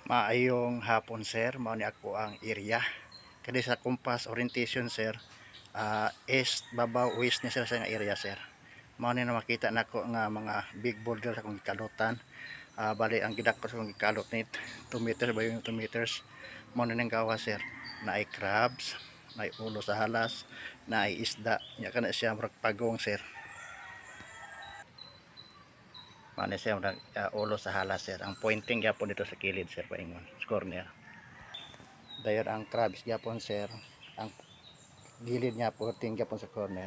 Maayong hapon sir, mao ni ako ang area. Kani sa compass orientation sir, east babaw west ni sir sa nga area sir. Mao ni na makita nako nga mga big boulder sa akong gikalutan. Bali ang gidak ko sa akong gikalot ni 2 meters ba yung 2 meters. Mao ni nang gawa sir. Naay crabs, naay ulo sa halas, naay isda. Nya kana siya murag pagong sir. Mao ni siya murag ulo sa halas sir. Ang pointing gyapon dito sa kilid sir paingon. Corner. Dayon ang crabs gyapon sir, ang gilid niya po tingga po sa corner.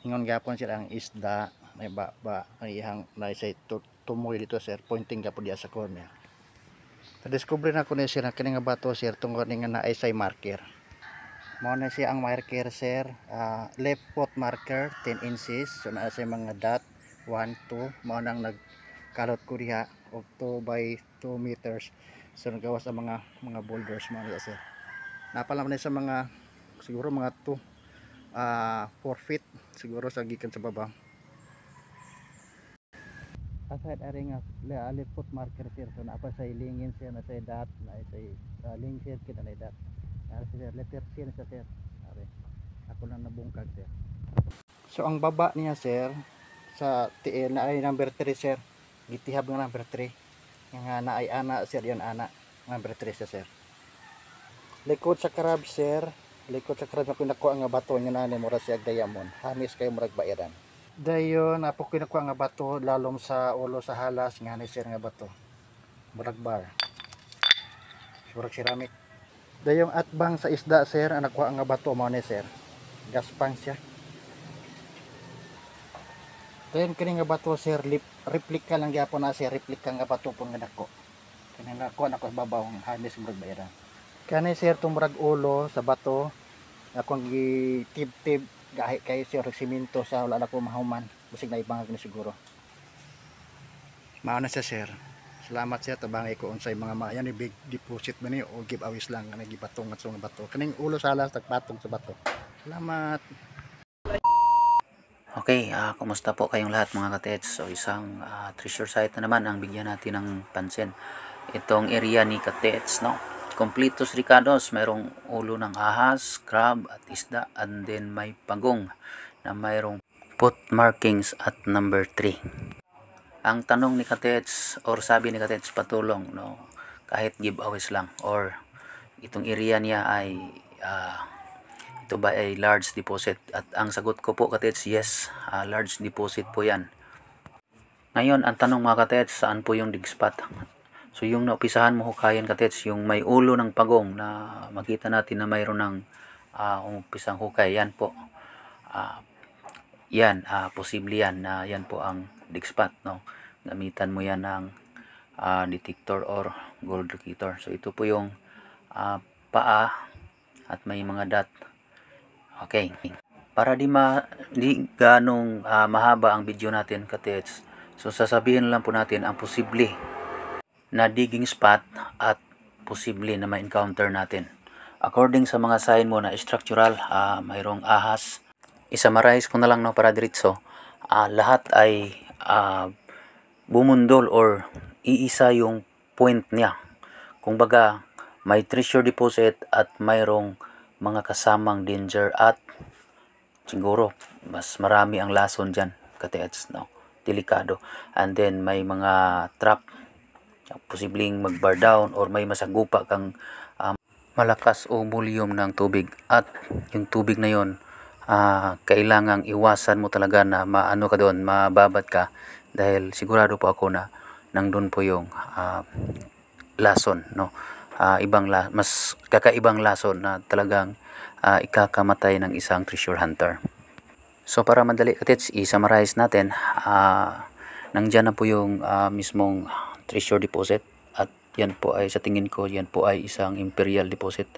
Ingon gyapon sir ang isda may ba ang ihang naisay tumoy dito sir, pointing gyapon diya sa corner. Na-discover na ko ni sir na kini nga bato sir tungod ni nga naay say marker. Mao na siya ang marker sir, left foot marker 10 inches, so naa say mga dot 1 2 mao nang nagkalot ko diha og 2 by 2 meters. So nagawas ang mga boulders mo niya sir. Napala man sa mga siguro mga 4 feet siguro sa gikan sa baba. Aside ari nga left foot marker sir, so napa sa ilingin siya na sa dot na sa link sir kita na dot. Ari sir letter C na sa sir. Ari ako lang nabungkag sir. So ang baba niya sir sa tiil na ay number 3 sir. Gitihab nga number 3. Nga na ay ana sir yon ana number 3 sa sir. Likod sa crab sir, likod sa crab ako nakuha nga bato nya nani mura siya diamond. Hamis kay murag bairan. Dayon apo ko nakuha nga bato lalom sa ulo sa halas nga ni sir nga bato. Murag bar. Murag ceramic. Dayong atbang sa isda sir ang nakuha nga bato mao ni sir. Gaspang siya. Dayon kini nga bato sir replika lang gyapon na sir, replika nga bato pun nga dako. Kani nakuha nako sa babaw ang hamis murag bairan. Kani sir tumurag ulo sa bato akong gitib-tib gahi kay sir simento sa wala na ko mahuman bisig na ibangag ni siguro. Mao na siya sir. Salamat siya tabangay ko unsay mga yan ni big deposit man ni o giveaways lang nga gibatong at sa bato. Kaning ulo sa alas tagpatong sa bato. Salamat. Okay, kumusta po kayong lahat mga katets? So isang treasure site na naman ang bigyan natin ng pansin. Itong area ni katets, no? Completos ricados, mayroong ulo ng ahas, crab at isda, and then may pagong na mayroong foot markings at number 3. Ang tanong ni katets or sabi ni katets patulong, no? Kahit giveaways lang or itong area niya ay ito ba ay large deposit? At ang sagot ko po katets, yes, large deposit po yan. Ngayon ang tanong mga katets, saan po yung dig spot? So yung naupisahan mo hukayan katets, yung may ulo ng pagong na makita natin na mayroon ng umpisang hukay, yan po. Posible yan na yan po ang dig spot, no? Gamitan mo yan ng detector or gold locator. So ito po yung paa at may mga dot. Okay. Para di ganong mahaba ang video natin katets, so sasabihin lang po natin ang posible na digging spot at posible na ma-encounter natin. According sa mga sign mo na structural, mayroong ahas. Isa-summarize ko na lang no para diretso. Lahat ay bumundol or iisa yung point niya. Kung baga, may treasure deposit at mayroong mga kasamang danger at siguro mas marami ang lason dyan katets, no? Delikado. And then may mga trap, posibleng mag-bar down or may masagupa kang malakas o volume ng tubig at yung tubig na yon kailangang iwasan mo talaga na maano ka doon, mababad ka dahil sigurado po ako na nandun po yung lason, no? Mas kakaibang lason na talagang ikakamatay ng isang treasure hunter. So para madali katits, i-summarize natin, nandyan na po yung mismong treasure deposit at yan po ay sa tingin ko yan po ay isang imperial deposit.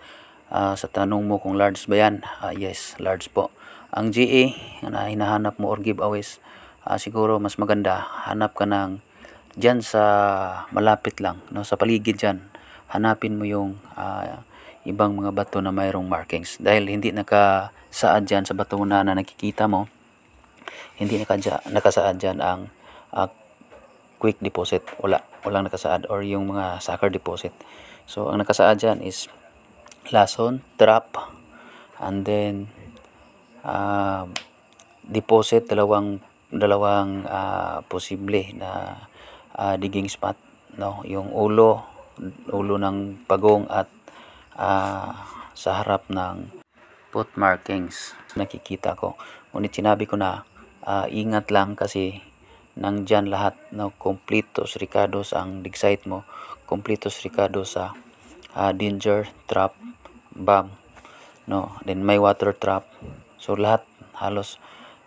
Sa tanong mo kung large ba yan, yes, large po. Ang GA na hinahanap mo or giveaways, siguro mas maganda hanap ka ng dyan sa malapit lang, no, sa paligid dyan, hanapin mo yung ibang mga bato na mayroong markings dahil hindi nakasaad dyan sa bato na nakikita mo, hindi nakasaad dyan ang quick deposit, wala. walang nakasaad, or yung mga sucker deposit. So ang nakasaad dyan is lason, trap, and then deposit, dalawang posible na digging spot, no, yung ulo ng pagong at sa harap ng foot markings nakikita ko. Ngunit sinabi ko na ingat lang kasi nandyan lahat, no, completos ricados ang dig site mo, completos ricados sa danger, trap, bomb, no, then may water trap, so lahat halos.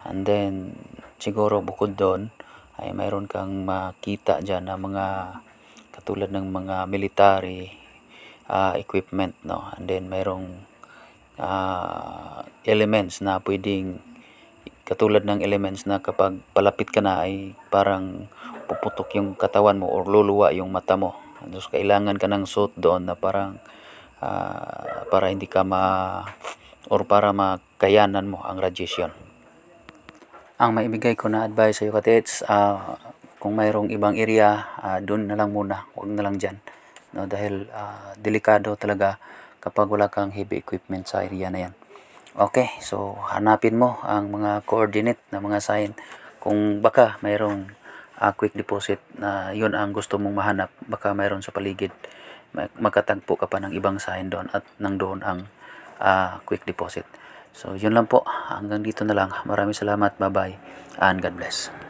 And then siguro bukod doon ay mayroon kang makita dyan na mga katulad ng mga military equipment, no, and then mayroong elements na pwedeng katulad ng elements na kapag palapit ka na ay parang puputok yung katawan mo or luluwa yung mata mo. So kailangan ka ng suit doon na parang para hindi ka or para makayanan mo ang radiation. Ang maibigay ko na advice sa iyo, katits, kung mayroong ibang area, doon na lang muna, huwag na lang dyan, no, dahil delikado talaga kapag wala kang heavy equipment sa area na yan. Okay, so hanapin mo ang mga coordinate na mga sign. Kung baka mayroong quick deposit na yun ang gusto mong mahanap, baka mayroon sa paligid, magkatagpo ka pa ng ibang sign doon at nandoon ang quick deposit. So yun lang po, hanggang dito na lang. Maraming salamat, bye bye, and God bless.